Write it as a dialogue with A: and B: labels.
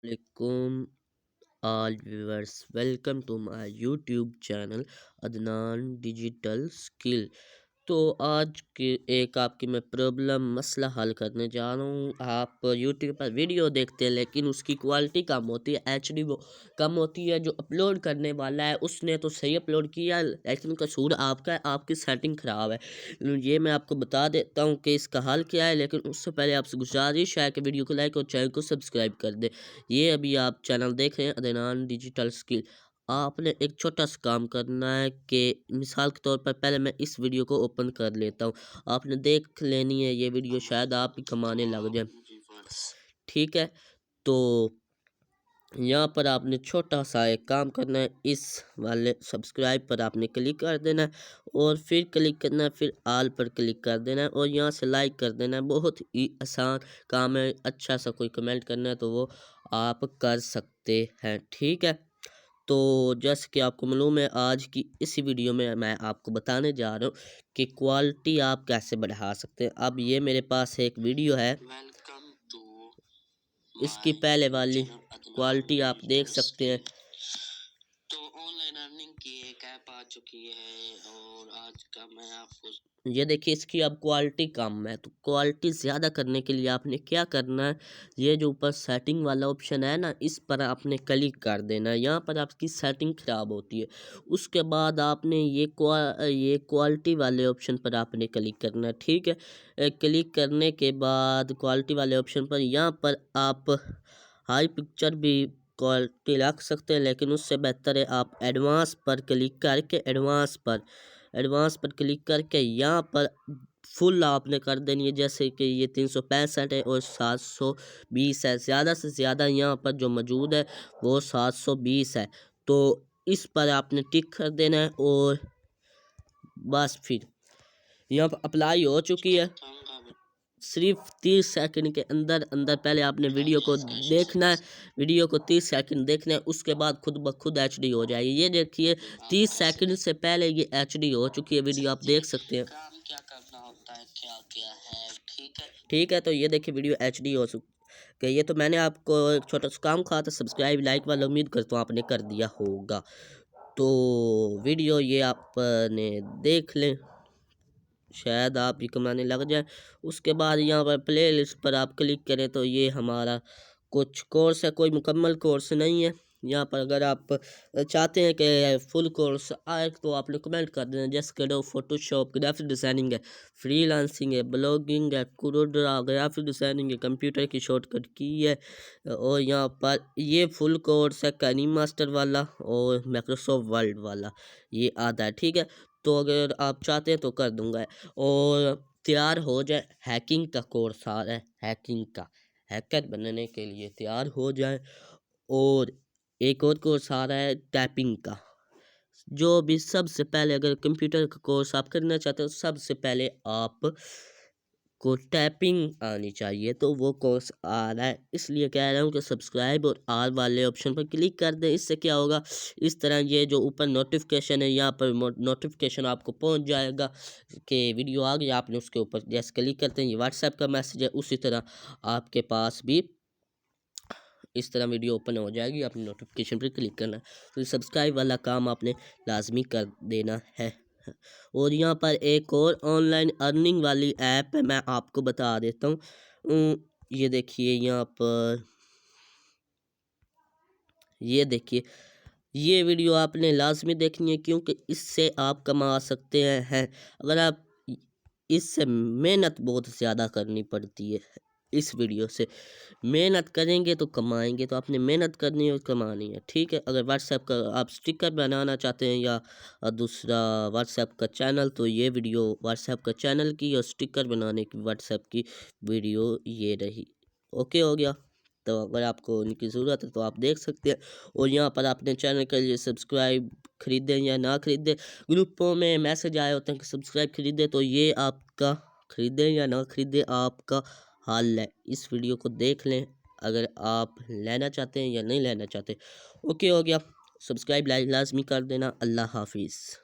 A: Alaikum all viewers, welcome to my YouTube channel Adnan digital skill. तो आज के एक आपकी मैं प्रॉब्लम मसला हल करने जा रहा हूँ। आप यूट्यूब पर वीडियो देखते हैं लेकिन उसकी क्वालिटी कम होती है, एचडी वो कम होती है। जो अपलोड करने वाला है उसने तो सही अपलोड किया लेकिन कसूर आपका है, आपकी सेटिंग ख़राब है। ये मैं आपको बता देता हूँ कि इसका हल क्या है, लेकिन उससे पहले आपसे गुजारिश है कि वीडियो को लाइक और चैनल को सब्सक्राइब कर दे। ये अभी आप चैनल देख रहे हैं अदनान डिजिटल स्किल। आपने एक छोटा सा काम करना है कि मिसाल के तौर पर पहले मैं इस वीडियो को ओपन कर लेता हूँ। आपने देख लेनी है ये वीडियो, शायद आप ही कमाने लग जाए। ठीक है, तो यहाँ पर आपने छोटा सा एक काम करना है, इस वाले सब्सक्राइब पर आपने क्लिक कर देना है और फिर क्लिक करना है, फिर आल पर क्लिक कर देना है और यहाँ से लाइक कर देना है। बहुत ही आसान काम है। अच्छा सा कोई कमेंट करना है तो वो आप कर सकते हैं। ठीक है, तो जैसे कि आपको मालूम है, आज की इसी वीडियो में मैं आपको बताने जा रहा हूँ कि क्वालिटी आप कैसे बढ़ा सकते हैं। अब ये मेरे पास एक वीडियो है, इसकी पहले वाली क्वालिटी आप देख सकते हैं।
B: तो ऑनलाइन अर्निंग की एक ऐप आ चुकी है और आज का मैं आपको
A: ये देखिए, इसकी अब क्वालिटी कम है, तो क्वालिटी ज़्यादा करने के लिए आपने क्या करना है, ये जो ऊपर सेटिंग वाला ऑप्शन है ना, इस पर आपने क्लिक कर देना है। यहाँ पर आपकी सेटिंग ख़राब होती है। उसके बाद आपने ये क्वालिटी वाले ऑप्शन पर आपने क्लिक करना है। ठीक है, क्लिक करने के बाद क्वालिटी वाले ऑप्शन पर यहाँ पर आप हाई पिक्चर भी क्वालिटी रख सकते हैं, लेकिन उससे बेहतर है आप एडवांस पर क्लिक करके एडवांस पर क्लिक करके यहाँ पर फुल आपने कर देनी है। जैसे कि ये 365 है और 720 है, ज़्यादा से ज़्यादा यहाँ पर जो मौजूद है वो 720 है। तो इस पर आपने टिक कर देना है और बस फिर यहाँ पर अप्लाई हो चुकी है। सिर्फ 30 सेकंड के अंदर अंदर पहले आपने वीडियो को देखना है, वीडियो को 30 सेकंड देखना है, उसके बाद खुद ब खुद एचडी हो जाएगी। ये देखिए 30 सेकंड से पहले ये एचडी हो चुकी है वीडियो, आप देख सकते हैं।
B: काम क्या करना होता है, क्या क्या है।
A: ठीक है, तो ये देखिए वीडियो एचडी हो चुकी है। ये तो मैंने आपको एक छोटा सा काम कहा था, सब्सक्राइब लाइक वाला, उम्मीद करता हूँ आपने कर दिया होगा। तो वीडियो ये आपने देख लें, शायद आप ही कमाने लग जाए। उसके बाद यहाँ पर प्ले लिस्ट पर आप क्लिक करें तो ये हमारा कुछ कोर्स है, कोई मुकम्मल कोर्स नहीं है। यहाँ पर अगर आप चाहते हैं कि फुल कोर्स आए तो आप कमेंट कर देना। जैसे करो फोटोशॉप, ग्राफिक डिज़ाइनिंग है, फ्रीलांसिंग है, ब्लॉगिंग है, कुरोड्रा ग्राफिक डिज़ाइनिंग है, कंप्यूटर की शॉर्टकट की है। और यहाँ पर ये फुल कोर्स है काइनी मास्टर वाला और माइक्रोसॉफ्ट वर्ड वाला, ये आता है। ठीक है, तो अगर आप चाहते हैं तो कर दूंगा। और तैयार हो जाए, हैकिंग का कोर्स आ रहा है, हैकिंग का, हैकर बनने के लिए तैयार हो जाए। और एक और कोर्स आ रहा है टाइपिंग का। जो भी सबसे पहले अगर कंप्यूटर का कोर्स आप करना चाहते हो, सबसे पहले आप को टाइपिंग आनी चाहिए, तो वो कोर्स आ रहा है। इसलिए कह रहा हूँ कि सब्सक्राइब और आल वाले ऑप्शन पर क्लिक कर दें। इससे क्या होगा, इस तरह ये जो ऊपर नोटिफिकेशन है यहाँ पर नोटिफिकेशन आपको पहुँच जाएगा कि वीडियो आ गई। आपने उसके ऊपर जैसे क्लिक करते हैं, ये व्हाट्सएप का मैसेज है, उसी तरह आपके पास भी इस तरह वीडियो ओपन हो जाएगी। आपने नोटिफिकेशन पर क्लिक करना है, तो सब्सक्राइब वाला काम आपने लाजमी कर देना है। और यहाँ पर एक और ऑनलाइन अर्निंग वाली ऐप है, मैं आपको बता देता हूँ। ये देखिए यहाँ पर, ये देखिए, ये वीडियो आपने लाजमी देखनी है क्योंकि इससे आप कमा सकते हैं। अगर आप इससे मेहनत बहुत ज़्यादा करनी पड़ती है, इस वीडियो से मेहनत करेंगे तो कमाएंगे, तो आपने मेहनत करनी है और कमानी है। ठीक है, अगर व्हाट्सएप का आप स्टिकर बनाना चाहते हैं या दूसरा व्हाट्सएप का चैनल, तो ये वीडियो व्हाट्सएप का चैनल की और स्टिकर बनाने की व्हाट्सएप की वीडियो ये रही। ओके हो गया, तो अगर आपको उनकी ज़रूरत है तो आप देख सकते हैं। और यहाँ पर अपने चैनल के लिए सब्सक्राइब खरीदें या ना खरीदें, ग्रुपों में मैसेज आए होते हैं कि सब्सक्राइब खरीदें, तो ये आपका खरीदें या ना खरीदें आपका हाल है। इस वीडियो को देख लें अगर आप लेना चाहते हैं या नहीं लेना चाहते। ओके हो गया, सब्सक्राइब लाजमी कर देना। अल्लाह हाफिज़।